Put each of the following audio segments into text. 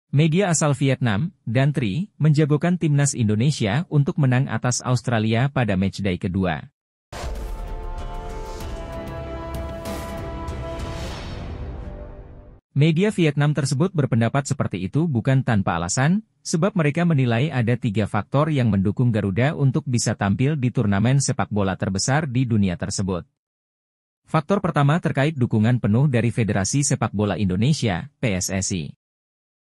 Media asal Vietnam, Dan Tri, menjagokan timnas Indonesia untuk menang atas Australia pada matchday kedua. Media Vietnam tersebut berpendapat seperti itu bukan tanpa alasan, sebab mereka menilai ada 3 faktor yang mendukung Garuda untuk bisa tampil di turnamen sepak bola terbesar di dunia tersebut. Faktor pertama terkait dukungan penuh dari Federasi Sepak Bola Indonesia, PSSI.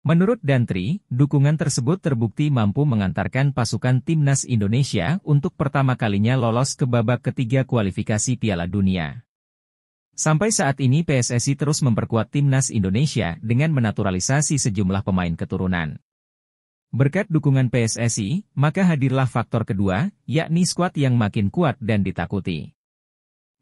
Menurut Dan Tri, dukungan tersebut terbukti mampu mengantarkan pasukan timnas Indonesia untuk pertama kalinya lolos ke babak ketiga kualifikasi Piala Dunia. Sampai saat ini PSSI terus memperkuat timnas Indonesia dengan menaturalisasi sejumlah pemain keturunan. Berkat dukungan PSSI, maka hadirlah faktor kedua, yakni skuad yang makin kuat dan ditakuti.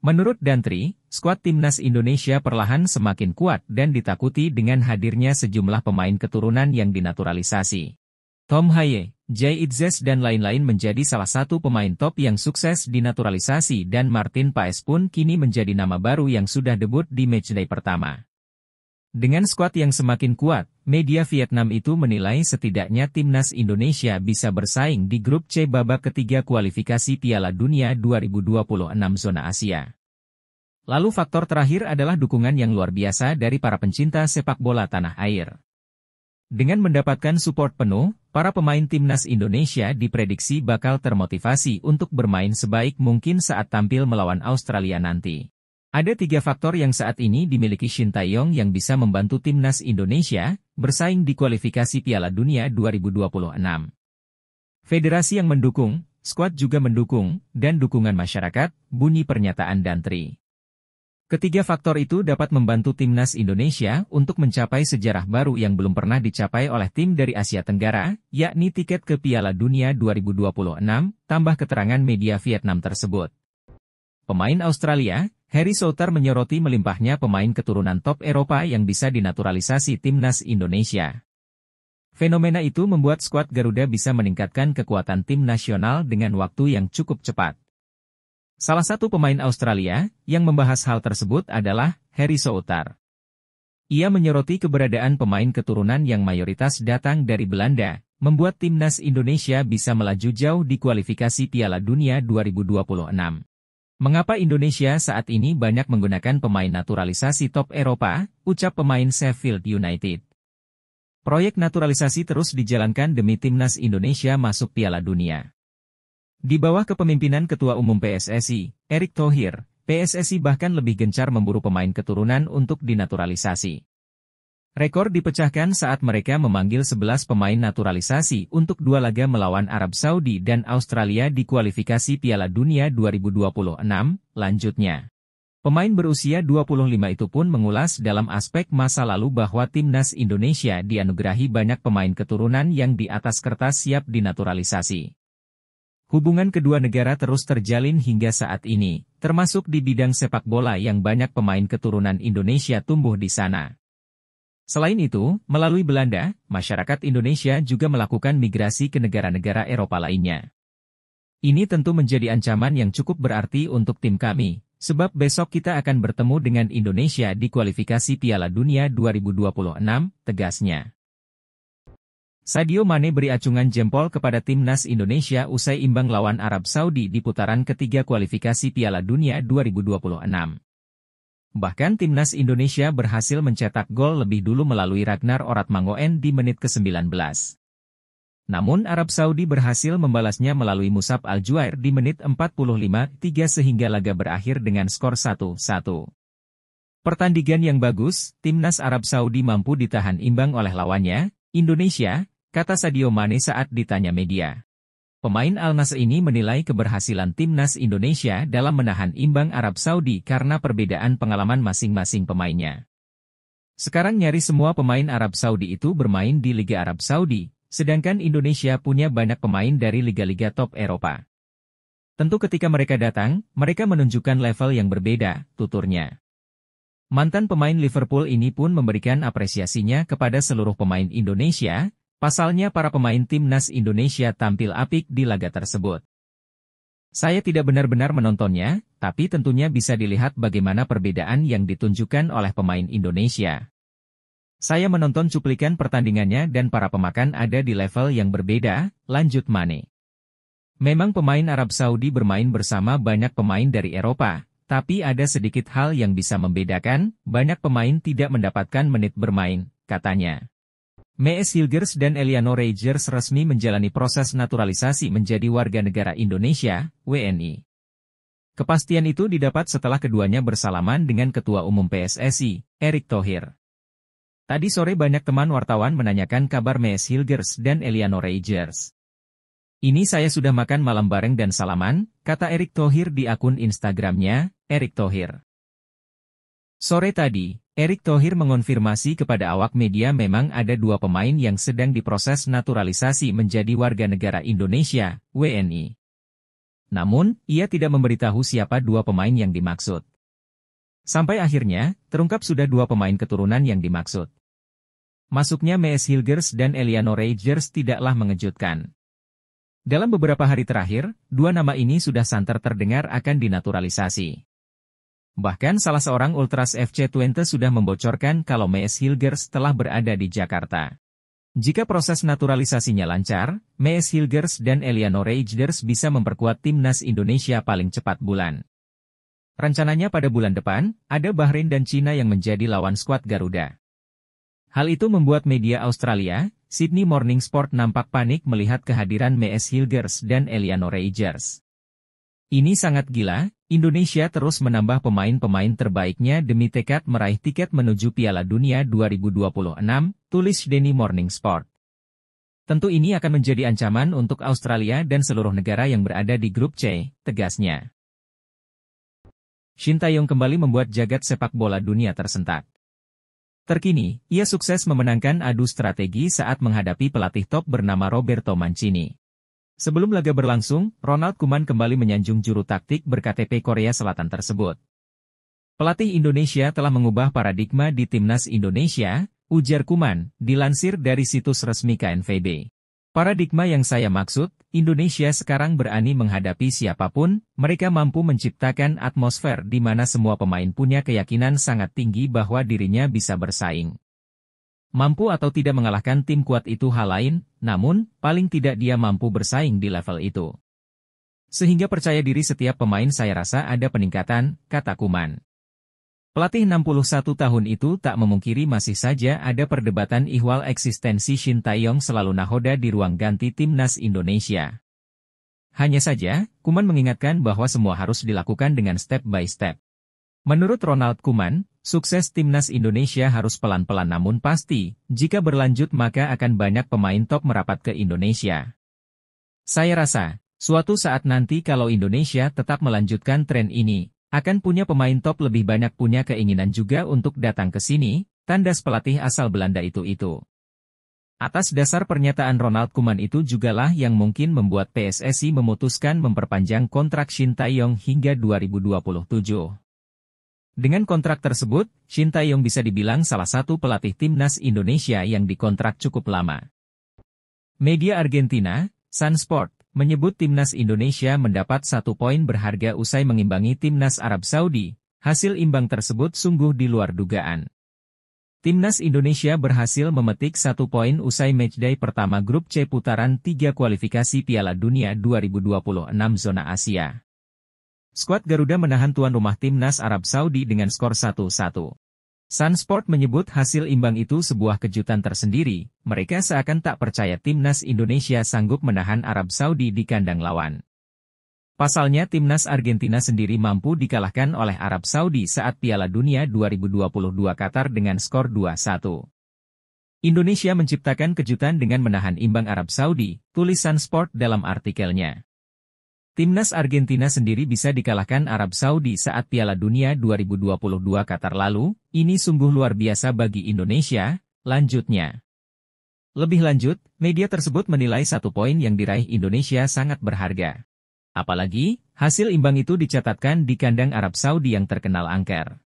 Menurut Dan Tri, skuad timnas Indonesia perlahan semakin kuat dan ditakuti dengan hadirnya sejumlah pemain keturunan yang dinaturalisasi. Tom Haye, Jay Itzes dan lain-lain menjadi salah satu pemain top yang sukses dinaturalisasi dan Martin Paes pun kini menjadi nama baru yang sudah debut di matchday pertama. Dengan skuad yang semakin kuat, media Vietnam itu menilai setidaknya timnas Indonesia bisa bersaing di grup C babak ketiga kualifikasi Piala Dunia 2026 zona Asia. Lalu faktor terakhir adalah dukungan yang luar biasa dari para pencinta sepak bola tanah air. Dengan mendapatkan support penuh, para pemain timnas Indonesia diprediksi bakal termotivasi untuk bermain sebaik mungkin saat tampil melawan Australia nanti. Ada 3 faktor yang saat ini dimiliki Shin Tae-yong yang bisa membantu timnas Indonesia bersaing di kualifikasi Piala Dunia 2026. Federasi yang mendukung, skuad juga mendukung, dan dukungan masyarakat, bunyi pernyataan Dan Tri. Ketiga faktor itu dapat membantu timnas Indonesia untuk mencapai sejarah baru yang belum pernah dicapai oleh tim dari Asia Tenggara, yakni tiket ke Piala Dunia 2026, tambah keterangan media Vietnam tersebut. Pemain Australia, Harry Souttar menyoroti melimpahnya pemain keturunan top Eropa yang bisa dinaturalisasi timnas Indonesia. Fenomena itu membuat skuad Garuda bisa meningkatkan kekuatan tim nasional dengan waktu yang cukup cepat. Salah satu pemain Australia yang membahas hal tersebut adalah Harry Souttar. Ia menyoroti keberadaan pemain keturunan yang mayoritas datang dari Belanda, membuat timnas Indonesia bisa melaju jauh di kualifikasi Piala Dunia 2026. Mengapa Indonesia saat ini banyak menggunakan pemain naturalisasi top Eropa, ucap pemain Sheffield United. Proyek naturalisasi terus dijalankan demi timnas Indonesia masuk Piala Dunia. Di bawah kepemimpinan Ketua Umum PSSI, Erick Thohir, PSSI bahkan lebih gencar memburu pemain keturunan untuk dinaturalisasi. Rekor dipecahkan saat mereka memanggil 11 pemain naturalisasi untuk 2 laga melawan Arab Saudi dan Australia di kualifikasi Piala Dunia 2026, lanjutnya. Pemain berusia 25 itu pun mengulas dalam aspek masa lalu bahwa timnas Indonesia dianugerahi banyak pemain keturunan yang di atas kertas siap dinaturalisasi. Hubungan kedua negara terus terjalin hingga saat ini, termasuk di bidang sepak bola yang banyak pemain keturunan Indonesia tumbuh di sana. Selain itu, melalui Belanda, masyarakat Indonesia juga melakukan migrasi ke negara-negara Eropa lainnya. Ini tentu menjadi ancaman yang cukup berarti untuk tim kami, sebab besok kita akan bertemu dengan Indonesia di kualifikasi Piala Dunia 2026, tegasnya. Sadio Mane beri acungan jempol kepada timnas Indonesia usai imbang lawan Arab Saudi di putaran ketiga kualifikasi Piala Dunia 2026. Bahkan timnas Indonesia berhasil mencetak gol lebih dulu melalui Ragnar Oratmangoen di menit ke-19. Namun Arab Saudi berhasil membalasnya melalui Musab Al-Juair di menit 45-3 sehingga laga berakhir dengan skor 1-1. Pertandingan yang bagus, timnas Arab Saudi mampu ditahan imbang oleh lawannya, Indonesia, kata Sadio Mane saat ditanya media. Pemain Al-Nassr ini menilai keberhasilan timnas Indonesia dalam menahan imbang Arab Saudi karena perbedaan pengalaman masing-masing pemainnya. Sekarang nyaris semua pemain Arab Saudi itu bermain di Liga Arab Saudi, sedangkan Indonesia punya banyak pemain dari liga-liga top Eropa. Tentu ketika mereka datang, mereka menunjukkan level yang berbeda, tuturnya. Mantan pemain Liverpool ini pun memberikan apresiasinya kepada seluruh pemain Indonesia. Pasalnya para pemain timnas Indonesia tampil apik di laga tersebut. Saya tidak benar-benar menontonnya, tapi tentunya bisa dilihat bagaimana perbedaan yang ditunjukkan oleh pemain Indonesia. Saya menonton cuplikan pertandingannya dan para pemakan ada di level yang berbeda, lanjut Mane. Memang pemain Arab Saudi bermain bersama banyak pemain dari Eropa, tapi ada sedikit hal yang bisa membedakan, banyak pemain tidak mendapatkan menit bermain, katanya. Mees Hilgers dan Eliano Reijers resmi menjalani proses naturalisasi menjadi warga negara Indonesia, WNI. Kepastian itu didapat setelah keduanya bersalaman dengan Ketua Umum PSSI, Erick Thohir. Tadi sore banyak teman wartawan menanyakan kabar Mees Hilgers dan Eliano Reijers. Ini saya sudah makan malam bareng dan salaman, kata Erick Thohir di akun Instagramnya, Erick Thohir. Sore tadi, Erick Thohir mengonfirmasi kepada awak media memang ada dua pemain yang sedang diproses naturalisasi menjadi warga negara Indonesia, WNI. Namun, ia tidak memberitahu siapa dua pemain yang dimaksud. Sampai akhirnya, terungkap sudah dua pemain keturunan yang dimaksud. Masuknya Mees Hilgers dan Eliano Reijers tidaklah mengejutkan. Dalam beberapa hari terakhir, dua nama ini sudah santer terdengar akan dinaturalisasi. Bahkan salah seorang Ultras FC Twente sudah membocorkan kalau Mees Hilgers telah berada di Jakarta. Jika proses naturalisasinya lancar, Mees Hilgers dan Eliano Reijers bisa memperkuat timnas Indonesia paling cepat bulan. Rencananya pada bulan depan, ada Bahrain dan Cina yang menjadi lawan skuad Garuda. Hal itu membuat media Australia, Sydney Morning Sport nampak panik melihat kehadiran Mees Hilgers dan Eliano Reijers. Ini sangat gila, Indonesia terus menambah pemain-pemain terbaiknya demi tekad meraih tiket menuju Piala Dunia 2026, tulis Sydney Morning Sport. Tentu ini akan menjadi ancaman untuk Australia dan seluruh negara yang berada di grup C, tegasnya. Shin Tae-yong kembali membuat jagat sepak bola dunia tersentak. Terkini, ia sukses memenangkan adu strategi saat menghadapi pelatih top bernama Roberto Mancini. Sebelum laga berlangsung, Ronald Koeman kembali menyanjung juru taktik berKTP Korea Selatan tersebut. Pelatih Indonesia telah mengubah paradigma di timnas Indonesia, ujar Koeman, dilansir dari situs resmi KNVB. Paradigma yang saya maksud, Indonesia sekarang berani menghadapi siapapun, mereka mampu menciptakan atmosfer di mana semua pemain punya keyakinan sangat tinggi bahwa dirinya bisa bersaing. Mampu atau tidak mengalahkan tim kuat itu hal lain, namun, paling tidak dia mampu bersaing di level itu. Sehingga percaya diri setiap pemain saya rasa ada peningkatan, kata Koeman. Pelatih 61 tahun itu tak memungkiri masih saja ada perdebatan ihwal eksistensi Shin Tae-yong selalu nahoda di ruang ganti timnas Indonesia. Hanya saja, Koeman mengingatkan bahwa semua harus dilakukan dengan step by step. Menurut Ronald Koeman, sukses timnas Indonesia harus pelan-pelan namun pasti, jika berlanjut maka akan banyak pemain top merapat ke Indonesia. Saya rasa, suatu saat nanti kalau Indonesia tetap melanjutkan tren ini, akan punya pemain top lebih banyak punya keinginan juga untuk datang ke sini, tandas pelatih asal Belanda itu. Atas dasar pernyataan Ronald Koeman itu jugalah yang mungkin membuat PSSI memutuskan memperpanjang kontrak Shin Tae-yong hingga 2027. Dengan kontrak tersebut, Shin Tae-yong bisa dibilang salah satu pelatih timnas Indonesia yang dikontrak cukup lama. Media Argentina, Sun Sport, menyebut timnas Indonesia mendapat 1 poin berharga usai mengimbangi timnas Arab Saudi. Hasil imbang tersebut sungguh di luar dugaan. Timnas Indonesia berhasil memetik 1 poin usai matchday pertama grup C putaran 3 kualifikasi Piala Dunia 2026 zona Asia. Skuad Garuda menahan tuan rumah timnas Arab Saudi dengan skor 1-1. Sun Sport menyebut hasil imbang itu sebuah kejutan tersendiri, mereka seakan tak percaya timnas Indonesia sanggup menahan Arab Saudi di kandang lawan. Pasalnya timnas Argentina sendiri mampu dikalahkan oleh Arab Saudi saat Piala Dunia 2022 Qatar dengan skor 2-1. Indonesia menciptakan kejutan dengan menahan imbang Arab Saudi, tulis Sun Sport dalam artikelnya. Timnas Argentina sendiri bisa dikalahkan Arab Saudi saat Piala Dunia 2022 Qatar lalu, ini sungguh luar biasa bagi Indonesia, lanjutnya. Lebih lanjut, media tersebut menilai 1 poin yang diraih Indonesia sangat berharga. Apalagi, hasil imbang itu dicatatkan di kandang Arab Saudi yang terkenal angker.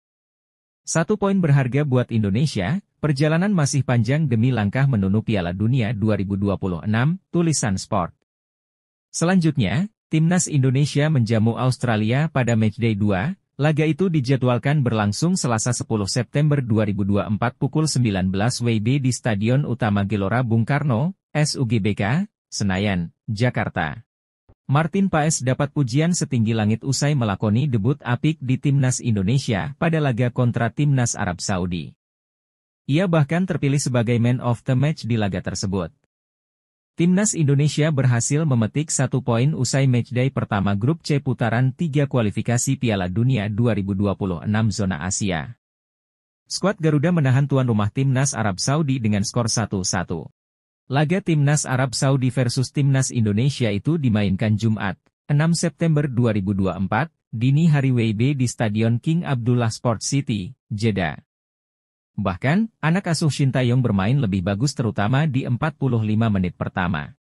1 poin berharga buat Indonesia, perjalanan masih panjang demi langkah menuju Piala Dunia 2026, tulisan Sport. Selanjutnya, Timnas Indonesia menjamu Australia pada matchday 2, laga itu dijadwalkan berlangsung Selasa 10 September 2024 pukul 19 WIB di Stadion Utama Gelora Bung Karno, SUGBK, Senayan, Jakarta. Martin Paes dapat pujian setinggi langit usai melakoni debut apik di Timnas Indonesia pada laga kontra Timnas Arab Saudi. Ia bahkan terpilih sebagai man of the match di laga tersebut. Timnas Indonesia berhasil memetik 1 poin usai matchday pertama Grup C putaran 3 kualifikasi Piala Dunia 2026 zona Asia. Skuad Garuda menahan tuan rumah Timnas Arab Saudi dengan skor 1-1. Laga Timnas Arab Saudi versus Timnas Indonesia itu dimainkan Jumat, 6 September 2024, dini hari WIB di Stadion King Abdullah Sport City, Jeddah. Bahkan, anak asuh Shin Tae-yong bermain lebih bagus terutama di 45 menit pertama.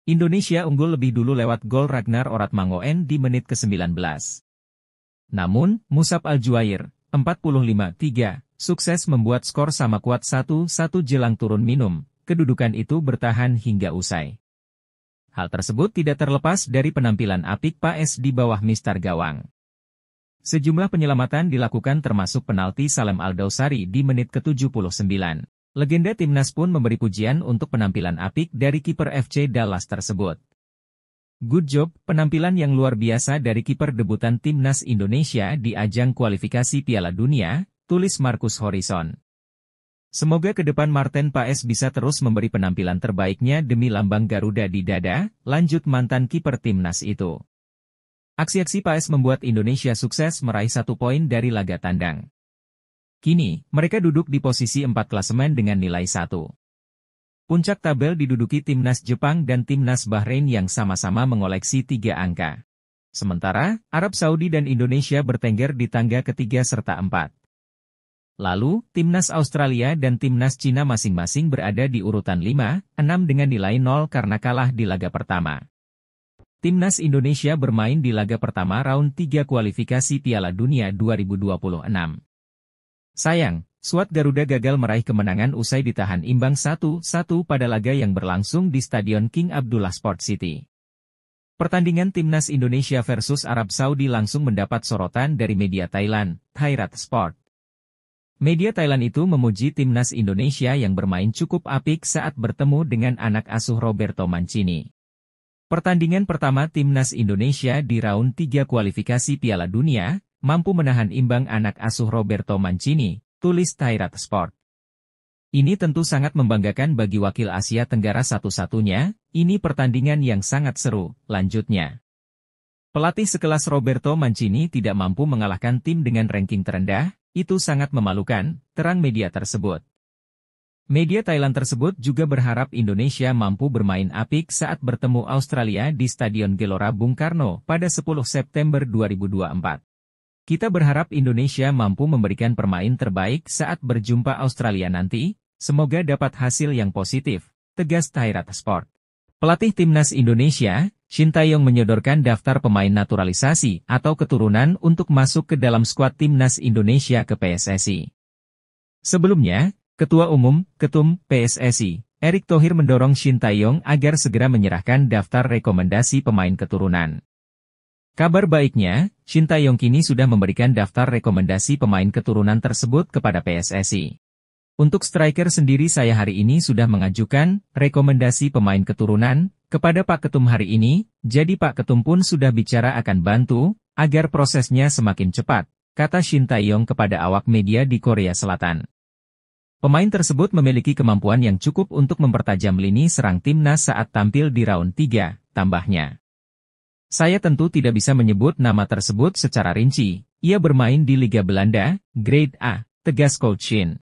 Indonesia unggul lebih dulu lewat gol Ragnar Oratmangoen di menit ke-19. Namun, Musab Al-Juair, 45-3, sukses membuat skor sama kuat 1-1 jelang turun minum, kedudukan itu bertahan hingga usai. Hal tersebut tidak terlepas dari penampilan apik Paes di bawah mistar gawang. Sejumlah penyelamatan dilakukan termasuk penalti Salem Al-Dawsari di menit ke-79. Legenda Timnas pun memberi pujian untuk penampilan apik dari kiper FC Dallas tersebut. Good job, penampilan yang luar biasa dari kiper debutan Timnas Indonesia di ajang kualifikasi Piala Dunia, tulis Marcus Horizon. Semoga ke depan Martin Paes bisa terus memberi penampilan terbaiknya demi lambang Garuda di dada, lanjut mantan kiper Timnas itu. Aksi-aksi Paes membuat Indonesia sukses meraih 1 poin dari laga tandang. Kini, mereka duduk di posisi 4 klasemen dengan nilai 1. Puncak tabel diduduki Timnas Jepang dan Timnas Bahrain yang sama-sama mengoleksi 3 angka. Sementara, Arab Saudi dan Indonesia bertengger di tangga ketiga serta 4. Lalu, Timnas Australia dan Timnas Cina masing-masing berada di urutan 5, 6 dengan nilai 0 karena kalah di laga pertama. Timnas Indonesia bermain di laga pertama round 3 kualifikasi Piala Dunia 2026. Sayang, skuad Garuda gagal meraih kemenangan usai ditahan imbang 1-1 pada laga yang berlangsung di Stadion King Abdullah Sport City. Pertandingan Timnas Indonesia versus Arab Saudi langsung mendapat sorotan dari media Thailand, Thairat Sport. Media Thailand itu memuji Timnas Indonesia yang bermain cukup apik saat bertemu dengan anak asuh Roberto Mancini. Pertandingan pertama Timnas Indonesia di round 3 kualifikasi Piala Dunia, mampu menahan imbang anak asuh Roberto Mancini, tulis Thairat Sport. Ini tentu sangat membanggakan bagi wakil Asia Tenggara satu-satunya, ini pertandingan yang sangat seru, lanjutnya. Pelatih sekelas Roberto Mancini tidak mampu mengalahkan tim dengan ranking terendah, itu sangat memalukan, terang media tersebut. Media Thailand tersebut juga berharap Indonesia mampu bermain apik saat bertemu Australia di Stadion Gelora Bung Karno pada 10 September 2024. Kita berharap Indonesia mampu memberikan permain terbaik saat berjumpa Australia nanti, semoga dapat hasil yang positif, tegas Thairat Sport. Pelatih Timnas Indonesia, Shin Tae-yong menyodorkan daftar pemain naturalisasi atau keturunan untuk masuk ke dalam skuad Timnas Indonesia ke PSSI. Sebelumnya, Ketua Umum, Ketum, PSSI, Erick Thohir mendorong Shin Tae-yong agar segera menyerahkan daftar rekomendasi pemain keturunan. Kabar baiknya, Shin Tae-yong kini sudah memberikan daftar rekomendasi pemain keturunan tersebut kepada PSSI. Untuk striker sendiri saya hari ini sudah mengajukan rekomendasi pemain keturunan kepada Pak Ketum hari ini, jadi Pak Ketum pun sudah bicara akan bantu agar prosesnya semakin cepat, kata Shin Tae-yong kepada awak media di Korea Selatan. Pemain tersebut memiliki kemampuan yang cukup untuk mempertajam lini serang timnas saat tampil di round 3, tambahnya. Saya tentu tidak bisa menyebut nama tersebut secara rinci, ia bermain di Liga Belanda, Grade A, tegas Coach Shin.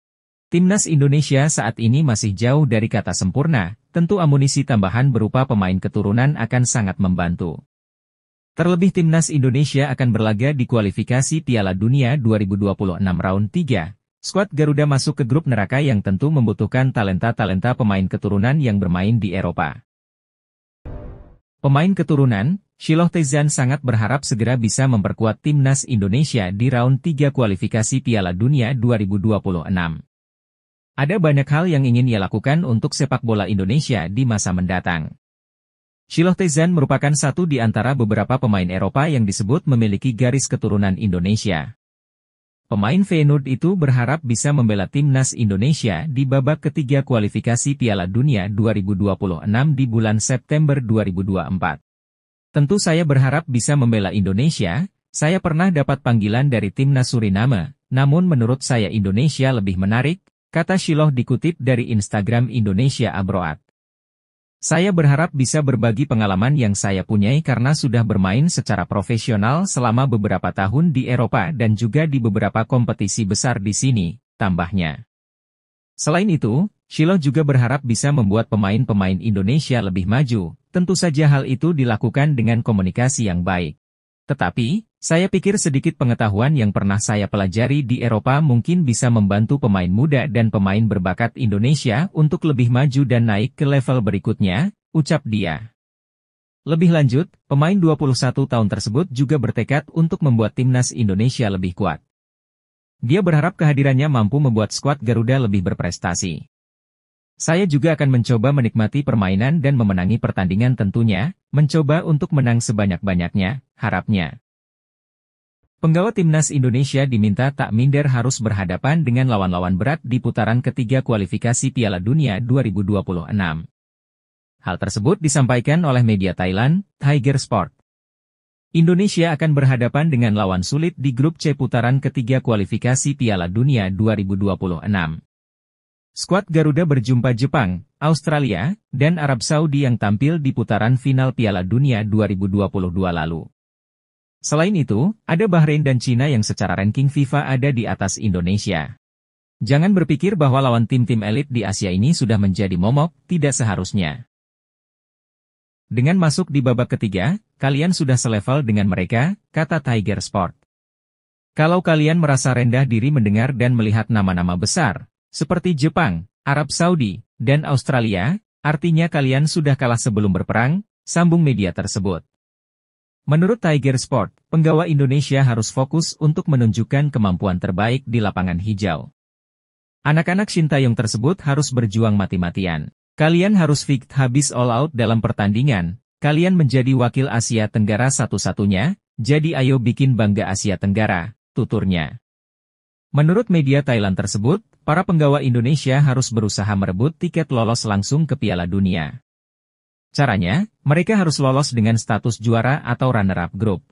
Timnas Indonesia saat ini masih jauh dari kata sempurna, tentu amunisi tambahan berupa pemain keturunan akan sangat membantu. Terlebih Timnas Indonesia akan berlaga di kualifikasi Piala Dunia 2026 round 3. Skuad Garuda masuk ke grup neraka yang tentu membutuhkan talenta-talenta pemain keturunan yang bermain di Eropa. Pemain keturunan, Shiloh Tae-zhan sangat berharap segera bisa memperkuat Timnas Indonesia di round 3 kualifikasi Piala Dunia 2026. Ada banyak hal yang ingin ia lakukan untuk sepak bola Indonesia di masa mendatang. Shiloh Tezan merupakan satu di antara beberapa pemain Eropa yang disebut memiliki garis keturunan Indonesia. Pemain Feyenoord itu berharap bisa membela timnas Indonesia di babak ketiga kualifikasi Piala Dunia 2026 di bulan September 2024. Tentu saya berharap bisa membela Indonesia. Saya pernah dapat panggilan dari timnas Suriname, namun menurut saya Indonesia lebih menarik, kata Shiloh dikutip dari Instagram Indonesia Abroad. Saya berharap bisa berbagi pengalaman yang saya punyai karena sudah bermain secara profesional selama beberapa tahun di Eropa dan juga di beberapa kompetisi besar di sini, tambahnya. Selain itu, Shiloh juga berharap bisa membuat pemain-pemain Indonesia lebih maju, tentu saja hal itu dilakukan dengan komunikasi yang baik. Tetapi, saya pikir sedikit pengetahuan yang pernah saya pelajari di Eropa mungkin bisa membantu pemain muda dan pemain berbakat Indonesia untuk lebih maju dan naik ke level berikutnya, ucap dia. Lebih lanjut, pemain 21 tahun tersebut juga bertekad untuk membuat timnas Indonesia lebih kuat. Dia berharap kehadirannya mampu membuat skuad Garuda lebih berprestasi. Saya juga akan mencoba menikmati permainan dan memenangi pertandingan tentunya, mencoba untuk menang sebanyak-banyaknya, harapnya. Penggawa timnas Indonesia diminta tak minder harus berhadapan dengan lawan-lawan berat di putaran ketiga kualifikasi Piala Dunia 2026. Hal tersebut disampaikan oleh media Thailand, Tiger Sport. Indonesia akan berhadapan dengan lawan sulit di grup C putaran ketiga kualifikasi Piala Dunia 2026. Skuad Garuda berjumpa Jepang, Australia, dan Arab Saudi yang tampil di putaran final Piala Dunia 2022 lalu. Selain itu, ada Bahrain dan Cina yang secara ranking FIFA ada di atas Indonesia. Jangan berpikir bahwa lawan tim-tim elit di Asia ini sudah menjadi momok, tidak seharusnya. Dengan masuk di babak ketiga, kalian sudah selevel dengan mereka, kata Tiger Sport. Kalau kalian merasa rendah diri mendengar dan melihat nama-nama besar, seperti Jepang, Arab Saudi, dan Australia, artinya kalian sudah kalah sebelum berperang, sambung media tersebut. Menurut Tiger Sport, penggawa Indonesia harus fokus untuk menunjukkan kemampuan terbaik di lapangan hijau. Anak-anak Sintayong tersebut harus berjuang mati-matian. Kalian harus fit habis all out dalam pertandingan. Kalian menjadi wakil Asia Tenggara satu-satunya, jadi ayo bikin bangga Asia Tenggara, tuturnya. Menurut media Thailand tersebut, para penggawa Indonesia harus berusaha merebut tiket lolos langsung ke Piala Dunia. Caranya, mereka harus lolos dengan status juara atau runner-up grup.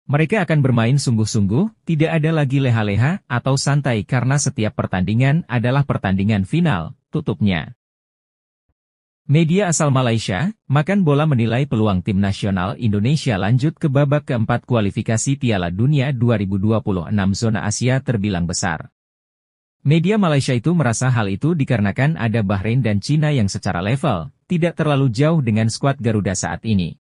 Mereka akan bermain sungguh-sungguh, tidak ada lagi leha-leha atau santai karena setiap pertandingan adalah pertandingan final, tutupnya. Media asal Malaysia, Makan Bola menilai peluang tim nasional Indonesia lanjut ke babak keempat kualifikasi Piala Dunia 2026 zona Asia terbilang besar. Media Malaysia itu merasa hal itu dikarenakan ada Bahrain dan Cina yang secara level tidak terlalu jauh dengan skuad Garuda saat ini.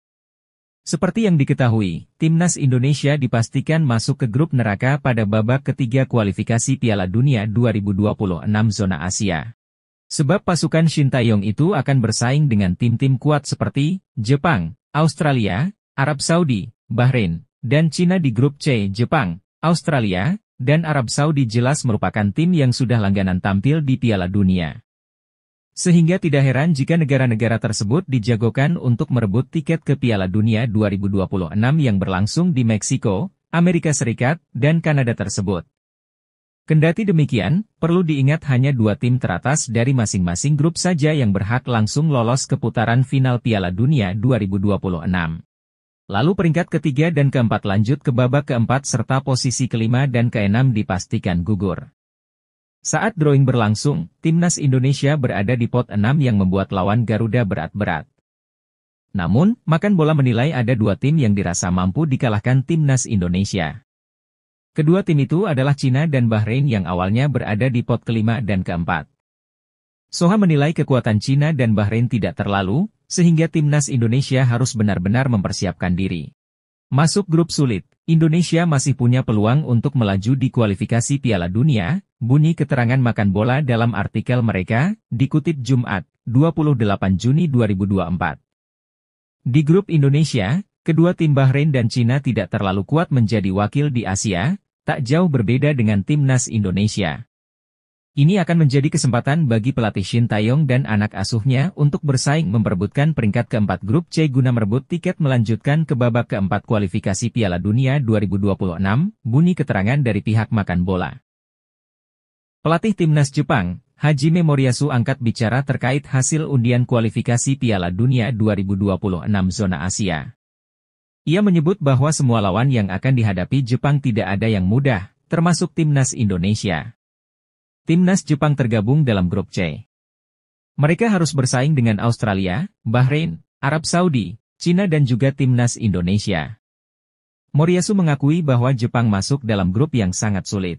Seperti yang diketahui, timnas Indonesia dipastikan masuk ke grup neraka pada babak ketiga kualifikasi Piala Dunia 2026 zona Asia. Sebab pasukan Sintayong itu akan bersaing dengan tim-tim kuat seperti Jepang, Australia, Arab Saudi, Bahrain, dan Cina di grup C. Jepang, Australia, dan Arab Saudi jelas merupakan tim yang sudah langganan tampil di Piala Dunia. Sehingga tidak heran jika negara-negara tersebut dijagokan untuk merebut tiket ke Piala Dunia 2026 yang berlangsung di Meksiko, Amerika Serikat, dan Kanada tersebut. Kendati demikian, perlu diingat hanya 2 tim teratas dari masing-masing grup saja yang berhak langsung lolos ke putaran final Piala Dunia 2026. Lalu peringkat ketiga dan keempat lanjut ke babak keempat serta posisi kelima dan keenam dipastikan gugur. Saat drawing berlangsung, timnas Indonesia berada di pot 6 yang membuat lawan Garuda berat-berat. Namun, Makan Bola menilai ada 2 tim yang dirasa mampu dikalahkan timnas Indonesia. Kedua tim itu adalah Cina dan Bahrain yang awalnya berada di pot kelima dan keempat. Soha menilai kekuatan Cina dan Bahrain tidak terlalu, sehingga timnas Indonesia harus benar-benar mempersiapkan diri. Masuk grup sulit, Indonesia masih punya peluang untuk melaju di kualifikasi Piala Dunia, bunyi keterangan Makan Bola dalam artikel mereka, dikutip Jumat, 28 Juni 2024. Di grup Indonesia, kedua tim Bahrain dan Cina tidak terlalu kuat menjadi wakil di Asia, tak jauh berbeda dengan timnas Indonesia. Ini akan menjadi kesempatan bagi pelatih Shin Tae-yong dan anak asuhnya untuk bersaing memperebutkan peringkat keempat grup C guna merebut tiket melanjutkan ke babak keempat kualifikasi Piala Dunia 2026, bunyi keterangan dari pihak Makan Bola. Pelatih Timnas Jepang, Hajime Moriyasu angkat bicara terkait hasil undian kualifikasi Piala Dunia 2026 zona Asia. Ia menyebut bahwa semua lawan yang akan dihadapi Jepang tidak ada yang mudah, termasuk Timnas Indonesia. Timnas Jepang tergabung dalam grup C. Mereka harus bersaing dengan Australia, Bahrain, Arab Saudi, Cina dan juga Timnas Indonesia. Moriyasu mengakui bahwa Jepang masuk dalam grup yang sangat sulit.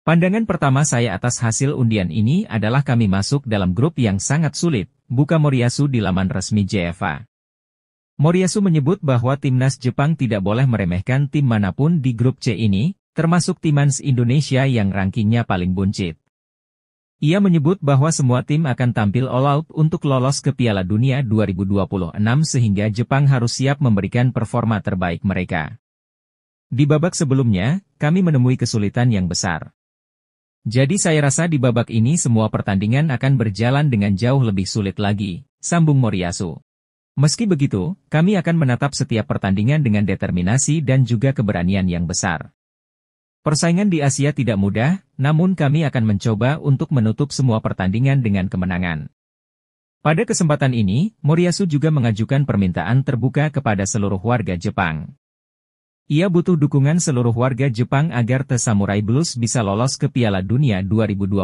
Pandangan pertama saya atas hasil undian ini adalah kami masuk dalam grup yang sangat sulit, buka Moriyasu di laman resmi JFA. Moriyasu menyebut bahwa Timnas Jepang tidak boleh meremehkan tim manapun di grup C ini, termasuk Timnas Indonesia yang rankingnya paling buncit. Ia menyebut bahwa semua tim akan tampil all out untuk lolos ke Piala Dunia 2026 sehingga Jepang harus siap memberikan performa terbaik mereka. Di babak sebelumnya, kami menemui kesulitan yang besar. Jadi saya rasa di babak ini semua pertandingan akan berjalan dengan jauh lebih sulit lagi, sambung Moriyasu. Meski begitu, kami akan menatap setiap pertandingan dengan determinasi dan juga keberanian yang besar. Persaingan di Asia tidak mudah, namun kami akan mencoba untuk menutup semua pertandingan dengan kemenangan. Pada kesempatan ini, Moriyasu juga mengajukan permintaan terbuka kepada seluruh warga Jepang. Ia butuh dukungan seluruh warga Jepang agar The Samurai Blues bisa lolos ke Piala Dunia 2026.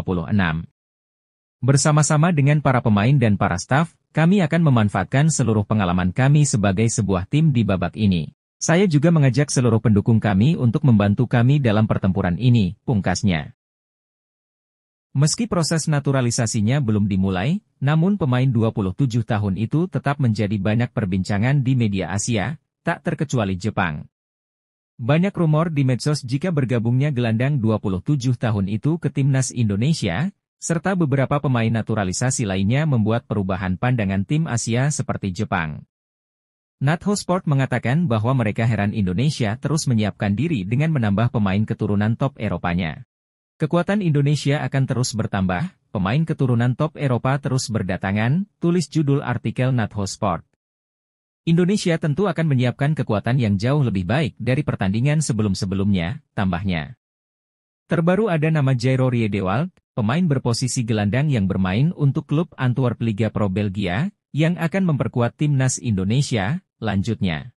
Bersama-sama dengan para pemain dan para staf, kami akan memanfaatkan seluruh pengalaman kami sebagai sebuah tim di babak ini. Saya juga mengajak seluruh pendukung kami untuk membantu kami dalam pertempuran ini, pungkasnya. Meski proses naturalisasinya belum dimulai, namun pemain 27 tahun itu tetap menjadi banyak perbincangan di media Asia, tak terkecuali Jepang. Banyak rumor di medsos jika bergabungnya gelandang 27 tahun itu ke Timnas Indonesia, serta beberapa pemain naturalisasi lainnya membuat perubahan pandangan tim Asia seperti Jepang. Natho Sport mengatakan bahwa mereka heran Indonesia terus menyiapkan diri dengan menambah pemain keturunan top Eropanya. Kekuatan Indonesia akan terus bertambah, pemain keturunan top Eropa terus berdatangan, tulis judul artikel Natho Sport. Indonesia tentu akan menyiapkan kekuatan yang jauh lebih baik dari pertandingan sebelum-sebelumnya, tambahnya. Terbaru ada nama Jairo Riedewald, pemain berposisi gelandang yang bermain untuk klub Antwerp Liga Pro Belgia, yang akan memperkuat Timnas Indonesia, lanjutnya.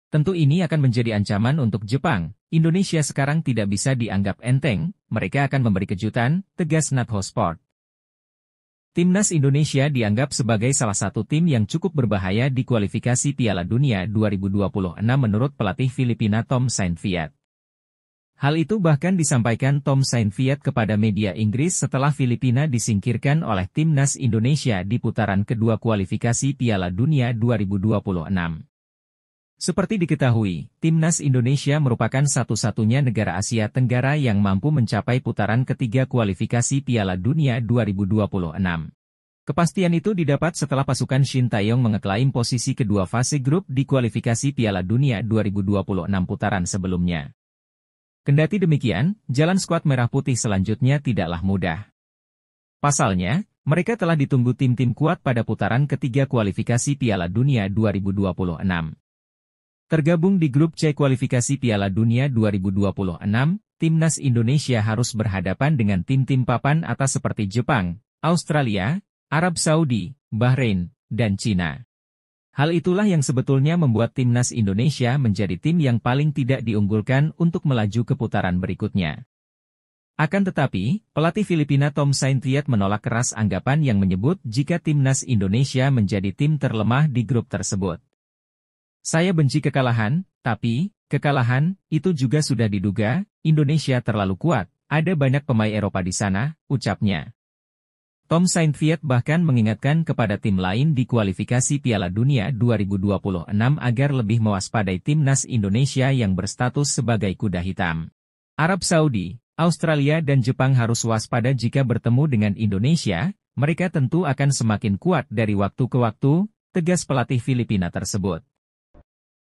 Tentu ini akan menjadi ancaman untuk Jepang. Indonesia sekarang tidak bisa dianggap enteng, mereka akan memberi kejutan, tegas Natho Sport. Timnas Indonesia dianggap sebagai salah satu tim yang cukup berbahaya di kualifikasi Piala Dunia 2026 menurut pelatih Filipina Tom Saintfiet. Hal itu bahkan disampaikan Tom Saintfiet kepada media Inggris setelah Filipina disingkirkan oleh Timnas Indonesia di putaran kedua kualifikasi Piala Dunia 2026. Seperti diketahui, Timnas Indonesia merupakan satu-satunya negara Asia Tenggara yang mampu mencapai putaran ketiga kualifikasi Piala Dunia 2026. Kepastian itu didapat setelah pasukan Shin Tae-yong mengeklaim posisi kedua fase grup di kualifikasi Piala Dunia 2026 putaran sebelumnya. Kendati demikian, jalan skuad merah putih selanjutnya tidaklah mudah. Pasalnya, mereka telah ditunggu tim-tim kuat pada putaran ketiga kualifikasi Piala Dunia 2026. Tergabung di grup C kualifikasi Piala Dunia 2026, Timnas Indonesia harus berhadapan dengan tim-tim papan atas seperti Jepang, Australia, Arab Saudi, Bahrain, dan Cina. Hal itulah yang sebetulnya membuat Timnas Indonesia menjadi tim yang paling tidak diunggulkan untuk melaju ke putaran berikutnya. Akan tetapi, pelatih Filipina Tom Saintfiet menolak keras anggapan yang menyebut jika Timnas Indonesia menjadi tim terlemah di grup tersebut. Saya benci kekalahan, tapi, kekalahan, itu juga sudah diduga, Indonesia terlalu kuat, ada banyak pemain Eropa di sana, ucapnya. Tom Saintfiet bahkan mengingatkan kepada tim lain di kualifikasi Piala Dunia 2026 agar lebih mewaspadai Timnas Indonesia yang berstatus sebagai kuda hitam. Arab Saudi, Australia dan Jepang harus waspada jika bertemu dengan Indonesia, mereka tentu akan semakin kuat dari waktu ke waktu, tegas pelatih Filipina tersebut.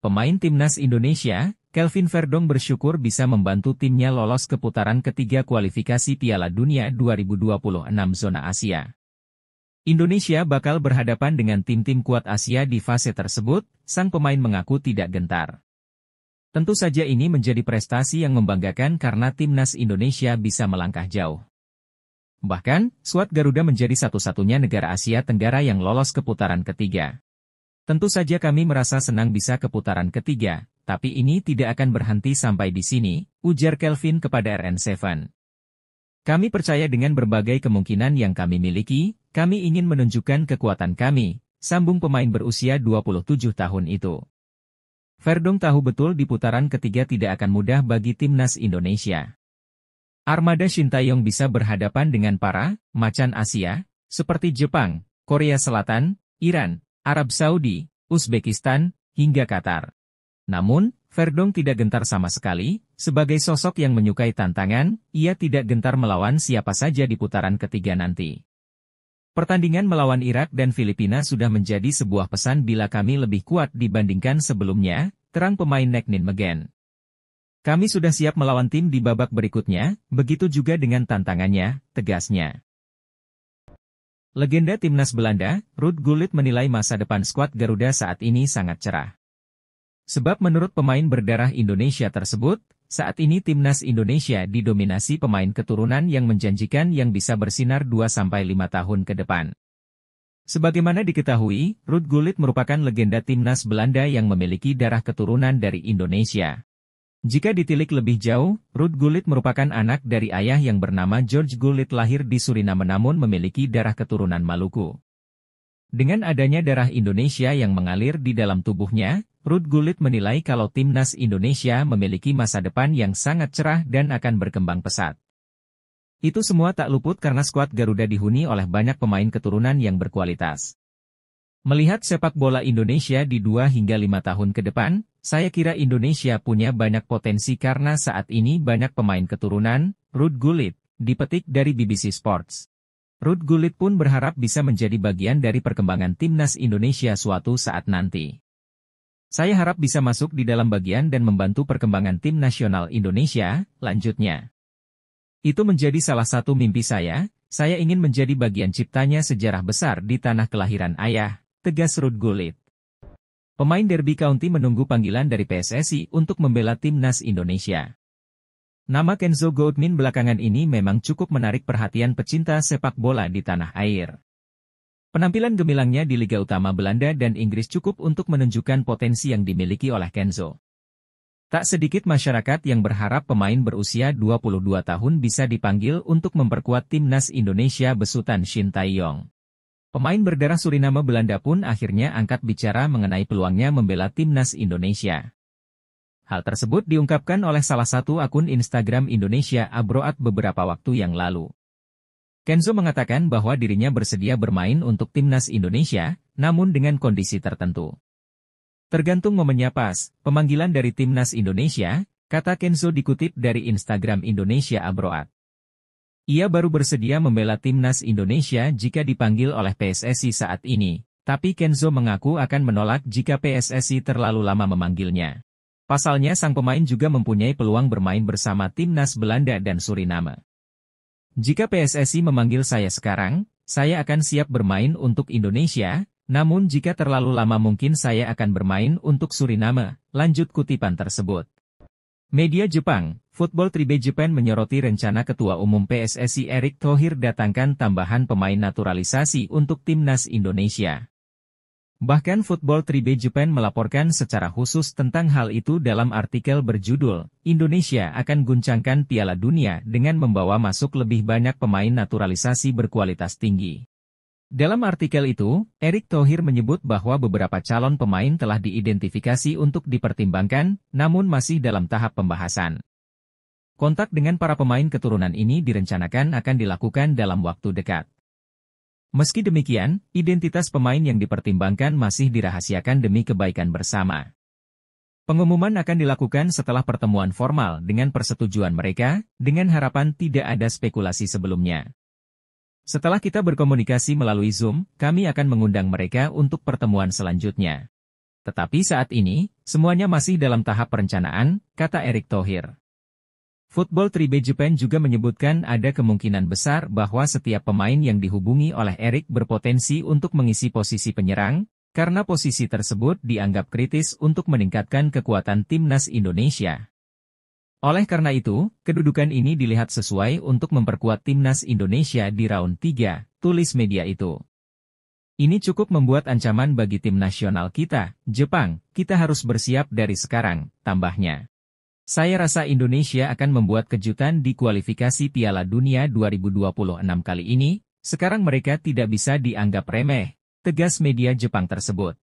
Pemain Timnas Indonesia, Kelvin Verdong bersyukur bisa membantu timnya lolos ke putaran ketiga kualifikasi Piala Dunia 2026 zona Asia. Indonesia bakal berhadapan dengan tim-tim kuat Asia di fase tersebut, sang pemain mengaku tidak gentar. Tentu saja ini menjadi prestasi yang membanggakan karena timnas Indonesia bisa melangkah jauh. Bahkan, skuad Garuda menjadi satu-satunya negara Asia Tenggara yang lolos ke putaran ketiga. Tentu saja kami merasa senang bisa ke putaran ketiga, tapi ini tidak akan berhenti sampai di sini, ujar Kelvin kepada RN7. Kami percaya dengan berbagai kemungkinan yang kami miliki, kami ingin menunjukkan kekuatan kami, sambung pemain berusia 27 tahun itu. Verdong tahu betul di putaran ketiga tidak akan mudah bagi timnas Indonesia. Armada Sintayong bisa berhadapan dengan para macan Asia, seperti Jepang, Korea Selatan, Iran, Arab Saudi, Uzbekistan, hingga Qatar. Namun, Verdong tidak gentar sama sekali, sebagai sosok yang menyukai tantangan, ia tidak gentar melawan siapa saja di putaran ketiga nanti. Pertandingan melawan Irak dan Filipina sudah menjadi sebuah pesan bila kami lebih kuat dibandingkan sebelumnya, terang pemain Neknin Megen. Kami sudah siap melawan tim di babak berikutnya, begitu juga dengan tantangannya, tegasnya. Legenda timnas Belanda, Ruud Gullit menilai masa depan skuad Garuda saat ini sangat cerah. Sebab menurut pemain berdarah Indonesia tersebut, saat ini timnas Indonesia didominasi pemain keturunan yang menjanjikan yang bisa bersinar 2-5 tahun ke depan. Sebagaimana diketahui, Ruud Gullit merupakan legenda timnas Belanda yang memiliki darah keturunan dari Indonesia. Jika ditilik lebih jauh, Ruud Gullit merupakan anak dari ayah yang bernama George Gullit lahir di Suriname namun memiliki darah keturunan Maluku. Dengan adanya darah Indonesia yang mengalir di dalam tubuhnya, Ruud Gullit menilai kalau timnas Indonesia memiliki masa depan yang sangat cerah dan akan berkembang pesat. Itu semua tak luput karena skuad Garuda dihuni oleh banyak pemain keturunan yang berkualitas. Melihat sepak bola Indonesia di 2 hingga 5 tahun ke depan, saya kira Indonesia punya banyak potensi karena saat ini banyak pemain keturunan, Ruud Gullit, dipetik dari BBC Sports. Ruud Gullit pun berharap bisa menjadi bagian dari perkembangan timnas Indonesia suatu saat nanti. Saya harap bisa masuk di dalam bagian dan membantu perkembangan tim nasional Indonesia, lanjutnya. Itu menjadi salah satu mimpi saya ingin menjadi bagian ciptanya sejarah besar di tanah kelahiran ayah, tegas Ruud Gullit. Pemain Derby County menunggu panggilan dari PSSI untuk membela timnas Indonesia. Nama Kenzo Goudmin belakangan ini memang cukup menarik perhatian pecinta sepak bola di tanah air. Penampilan gemilangnya di Liga Utama Belanda dan Inggris cukup untuk menunjukkan potensi yang dimiliki oleh Kenzo. Tak sedikit masyarakat yang berharap pemain berusia 22 tahun bisa dipanggil untuk memperkuat timnas Indonesia besutan Sintayong. Pemain berdarah Suriname Belanda pun akhirnya angkat bicara mengenai peluangnya membela timnas Indonesia. Hal tersebut diungkapkan oleh salah satu akun Instagram Indonesia Abroad beberapa waktu yang lalu. Kenzo mengatakan bahwa dirinya bersedia bermain untuk timnas Indonesia, namun dengan kondisi tertentu. Tergantung momennya pas, pemanggilan dari timnas Indonesia, kata Kenzo dikutip dari Instagram Indonesia Abroad. Ia baru bersedia membela timnas Indonesia jika dipanggil oleh PSSI saat ini, tapi Kenzo mengaku akan menolak jika PSSI terlalu lama memanggilnya. Pasalnya sang pemain juga mempunyai peluang bermain bersama timnas Belanda dan Suriname. Jika PSSI memanggil saya sekarang, saya akan siap bermain untuk Indonesia, namun jika terlalu lama mungkin saya akan bermain untuk Suriname, lanjut kutipan tersebut. Media Jepang, Football Tribe Japan menyoroti rencana Ketua Umum PSSI Erick Thohir datangkan tambahan pemain naturalisasi untuk timnas Indonesia. Bahkan Football Tribe Japan melaporkan secara khusus tentang hal itu dalam artikel berjudul, Indonesia akan guncangkan Piala Dunia dengan membawa masuk lebih banyak pemain naturalisasi berkualitas tinggi. Dalam artikel itu, Erick Thohir menyebut bahwa beberapa calon pemain telah diidentifikasi untuk dipertimbangkan, namun masih dalam tahap pembahasan. Kontak dengan para pemain keturunan ini direncanakan akan dilakukan dalam waktu dekat. Meski demikian, identitas pemain yang dipertimbangkan masih dirahasiakan demi kebaikan bersama. Pengumuman akan dilakukan setelah pertemuan formal dengan persetujuan mereka, dengan harapan tidak ada spekulasi sebelumnya. Setelah kita berkomunikasi melalui Zoom, kami akan mengundang mereka untuk pertemuan selanjutnya. Tetapi saat ini, semuanya masih dalam tahap perencanaan, kata Erick Thohir. Football Tribe Japan juga menyebutkan ada kemungkinan besar bahwa setiap pemain yang dihubungi oleh Erick berpotensi untuk mengisi posisi penyerang, karena posisi tersebut dianggap kritis untuk meningkatkan kekuatan timnas Indonesia. Oleh karena itu, kedudukan ini dilihat sesuai untuk memperkuat timnas Indonesia di round 3, tulis media itu. Ini cukup membuat ancaman bagi tim nasional kita, Jepang, kita harus bersiap dari sekarang, tambahnya. Saya rasa Indonesia akan membuat kejutan di kualifikasi Piala Dunia 2026 kali ini, sekarang mereka tidak bisa dianggap remeh, tegas media Jepang tersebut.